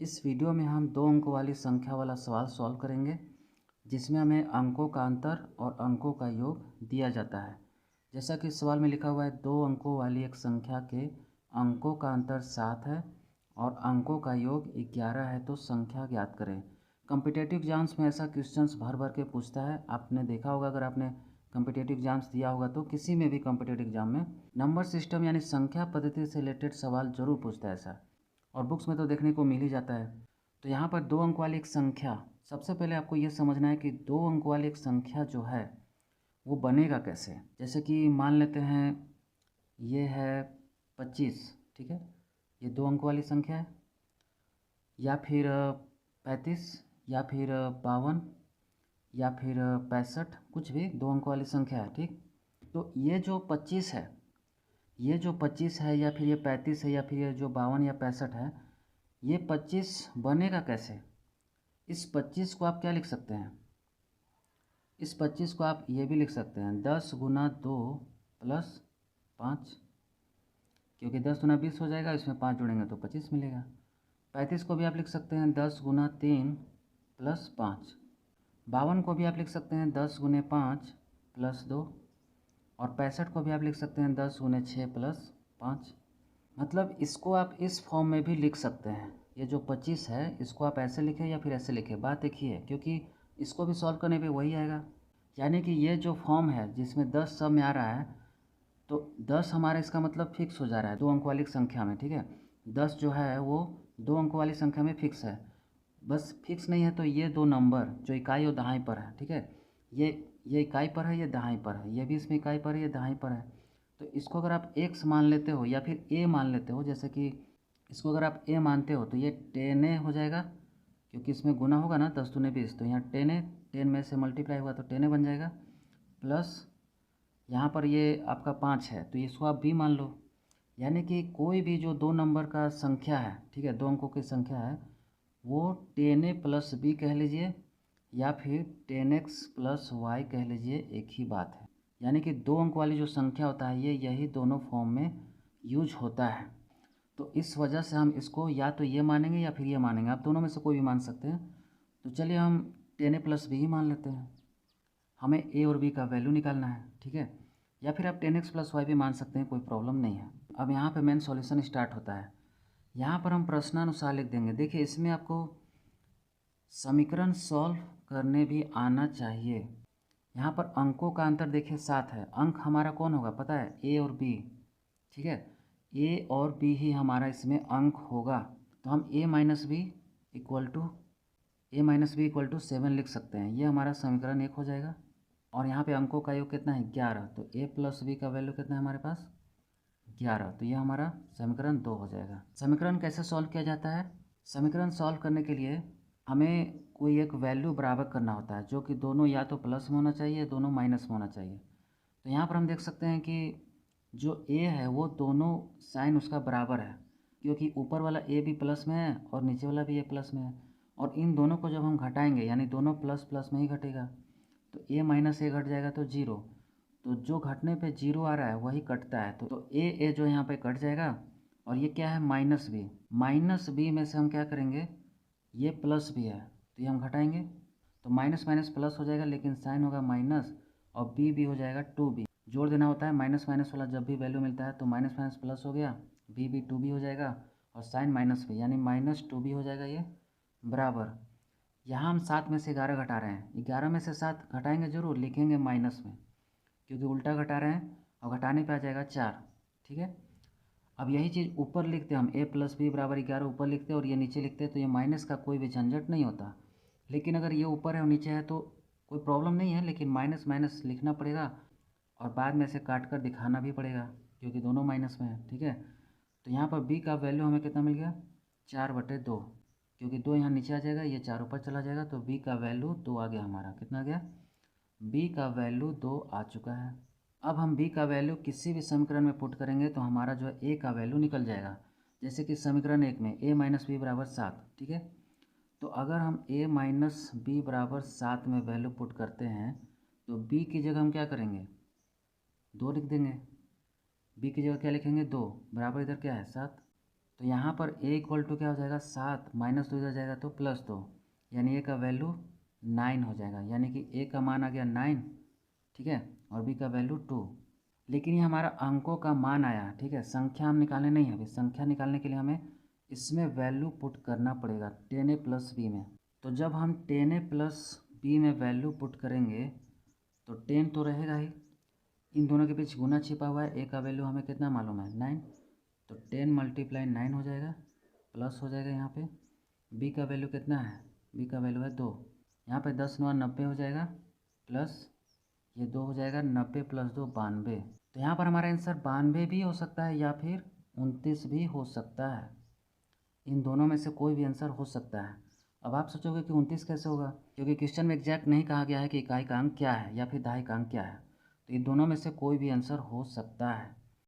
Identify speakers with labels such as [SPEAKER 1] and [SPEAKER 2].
[SPEAKER 1] इस वीडियो में हम 2 अंकों वाली संख्या वाला सवाल सॉल्व करेंगे जिसमें हमें अंकों का अंतर और अंकों का योग दिया जाता है। जैसा कि सवाल में लिखा हुआ है 2 अंकों वाली एक संख्या के अंकों का अंतर 7 है और अंकों का योग 11 है तो संख्या ज्ञात करें। कॉम्पिटिटिव एग्जाम्स में ऐसा क्वेश्चंस भर भर के पूछता है। आपने देखा होगा, अगर आपने कॉम्पिटिटिव एग्जाम्स दिया होगा तो किसी में भी कॉम्पिटिटिव एग्जाम में नंबर सिस्टम यानी संख्या पद्धति से रिलेटेड सवाल जरूर पूछता है ऐसा, और बुक्स में तो देखने को मिल ही जाता है। तो यहाँ पर 2 अंक वाली एक संख्या, सबसे पहले आपको ये समझना है कि 2 अंक वाली एक संख्या जो है वो बनेगा कैसे। जैसे कि मान लेते हैं ये है 25, ठीक है, ये 2 अंक वाली संख्या है, या फिर 35 या फिर 52 या फिर 65, कुछ भी 2 अंक वाली संख्या है, ठीक। तो ये जो 25 है, ये जो 25 है या फिर ये 35 है या फिर ये जो 52 या 65 है, ये 25 बनेगा कैसे। इस 25 को आप क्या लिख सकते हैं, इस 25 को आप ये भी लिख सकते हैं 10 गुना 2 प्लस 5, क्योंकि 10 गुना 20 हो जाएगा, इसमें 5 जोड़ेंगे तो 25 मिलेगा। 35 को भी आप लिख सकते हैं 10 गुना 3 प्लस 5। 52 को भी आप लिख सकते हैं 10 गुने 5 प्लस 2, और 65 को भी आप लिख सकते हैं 10 गुने 6 प्लस 5। मतलब इसको आप इस फॉर्म में भी लिख सकते हैं। ये जो 25 है इसको आप ऐसे लिखें या फिर ऐसे लिखें, बात एक ही है, क्योंकि इसको भी सॉल्व करने पे वही आएगा। यानी कि ये जो फॉर्म है जिसमें 10 सब में आ रहा है, तो 10 हमारा इसका मतलब फिक्स हो जा रहा है 2 अंक वाली संख्या में, ठीक है। 10 जो है वो 2 अंक वाली संख्या में फिक्स है। बस फिक्स नहीं है तो ये 2 नंबर जो इकाई और दहाई पर है, ठीक है, ये इकाई पर है, ये दहाई पर है, ये भी इसमें इकाई पर है, ये दहाई पर है। तो इसको अगर आप x मान लेते हो या फिर a मान लेते हो, जैसे कि इसको अगर आप a मानते हो तो ये 10a हो जाएगा, क्योंकि इसमें गुना होगा ना 10 दूने 20, तो यहाँ 10a, 10 में से मल्टीप्लाई हुआ तो 10a बन जाएगा, प्लस यहाँ पर ये आपका 5 है तो इसको आप b मान लो। यानी कि कोई भी जो 2 नंबर का संख्या है, ठीक है, 2 अंकों की संख्या है, वो 10a प्लस b कह लीजिए या फिर 10x प्लस y कह लीजिए, एक ही बात है। यानी कि 2 अंक वाली जो संख्या होता है ये यही दोनों फॉर्म में यूज होता है। तो इस वजह से हम इसको या तो ये मानेंगे या फिर ये मानेंगे, आप दोनों में से कोई भी मान सकते हैं। तो चलिए हम 10a प्लस b ही मान लेते हैं, हमें a और b का वैल्यू निकालना है, ठीक है। या फिर आप 10x प्लस y भी मान सकते हैं, कोई प्रॉब्लम नहीं है। अब यहाँ पे मेन सॉल्यूशन स्टार्ट होता है। यहाँ पर हम प्रश्नानुसार लिख देंगे। देखिए इसमें आपको समीकरण सॉल्व करने भी आना चाहिए। यहाँ पर अंकों का अंतर देखिए 7 है, अंक हमारा कौन होगा पता है, a और b, ठीक है, a और b ही हमारा इसमें अंक होगा। तो हम a minus B equal to 7 लिख सकते हैं, ये हमारा समीकरण 1 हो जाएगा। और यहाँ पे अंकों का योग कितना है 11, तो a प्लस बी का वैल्यू कितना है हमारे पास 11, तो ये हमारा समीकरण 2 हो जाएगा। समीकरण कैसे सॉल्व किया जाता है, समीकरण सॉल्व करने के लिए हमें कोई एक वैल्यू बराबर करना होता है, जो कि दोनों या तो प्लस में होना चाहिए, दोनों माइनस में होना चाहिए। तो यहाँ पर हम देख सकते हैं कि जो a है वो दोनों साइन उसका बराबर है, क्योंकि ऊपर वाला a भी प्लस में है और नीचे वाला भी a प्लस में है, और इन दोनों को जब हम घटाएंगे यानी दोनों प्लस प्लस में ही घटेगा, तो a माइनस a घट जाएगा तो 0, तो जो घटने पे 0 आ रहा है वही कटता है, तो a जो यहाँ पे कट जाएगा। और ये क्या है माइनस बी में से हम क्या करेंगे, ये प्लस भी है तो ये हम घटाएंगे, तो माइनस माइनस प्लस हो जाएगा, लेकिन साइन होगा माइनस, और बी भी हो जाएगा 2b। जोड़ देना होता है, माइनस माइनस वाला जब भी वैल्यू मिलता है तो माइनस माइनस प्लस हो गया, बी भी 2b हो जाएगा, और साइन माइनस भी यानी माइनस 2b हो जाएगा, ये बराबर। यहाँ हम 7 में से 11 घटा रहे हैं, 11 में से 7 घटाएंगे जरूर, लिखेंगे माइनस में, क्योंकि उल्टा घटा रहे हैं, और घटाने पे आ जाएगा 4, ठीक है। अब यही चीज़ ऊपर लिखते हैं हम, a प्लस बी बराबर 11 ऊपर लिखते हैं और ये नीचे लिखते हैं, तो ये माइनस का कोई भी झंझट नहीं होता। लेकिन अगर ये ऊपर है और नीचे है तो कोई प्रॉब्लम नहीं है, लेकिन माइनस माइनस लिखना पड़ेगा और बाद में से काट कर दिखाना भी पड़ेगा, क्योंकि दोनों माइनस में है, ठीक है। तो यहाँ पर b का वैल्यू हमें कितना मिल गया 4/2, क्योंकि 2 यहाँ नीचे आ जाएगा, ये 4 ऊपर चला जाएगा, तो b का वैल्यू 2 आ गया हमारा। कितना आ गया, b का वैल्यू 2 आ चुका है। अब हम b का वैल्यू किसी भी समीकरण में पुट करेंगे तो हमारा जो है a का वैल्यू निकल जाएगा। जैसे कि समीकरण 1 में a माइनस बी बराबर 7, ठीक है। तो अगर हम a माइनस बी बराबर 7 में वैल्यू पुट करते हैं तो b की जगह हम क्या करेंगे 2 लिख देंगे, b की जगह क्या लिखेंगे 2, बराबर इधर क्या है 7, तो यहाँ पर a इक्वल टू क्या हो जाएगा 7 माइनस 2 इधर जाएगा तो +2, यानी a का वैल्यू 9 हो जाएगा, यानी कि a का मान आ गया 9, ठीक है, और b का वैल्यू 2। लेकिन ये हमारा अंकों का मान आया, ठीक है, संख्या हम निकालने नहीं है। अभी संख्या निकालने के लिए हमें इसमें वैल्यू पुट करना पड़ेगा 10a प्लस b में। तो जब हम 10a प्लस b में वैल्यू पुट करेंगे तो 10 तो रहेगा ही, इन दोनों के बीच गुना छिपा हुआ है, a का वैल्यू हमें कितना मालूम है 9, तो 10 मल्टीप्लाई 9 हो जाएगा, प्लस हो जाएगा यहाँ पे b का वैल्यू कितना है, b का वैल्यू है 2, यहाँ पे 10 9 90 हो जाएगा, प्लस ये 2 हो जाएगा, 90 प्लस 2 92। तो यहाँ पर हमारा आंसर 92 भी हो सकता है या फिर 29 भी हो सकता है, इन दोनों में से कोई भी आंसर हो सकता है। अब आप सोचोगे कि 29 कैसे होगा, क्योंकि क्वेश्चन में एग्जैक्ट नहीं कहा गया है कि इकाई का अंक क्या है या फिर दहाई का अंक क्या है, तो इन दोनों में से कोई भी आंसर हो सकता है।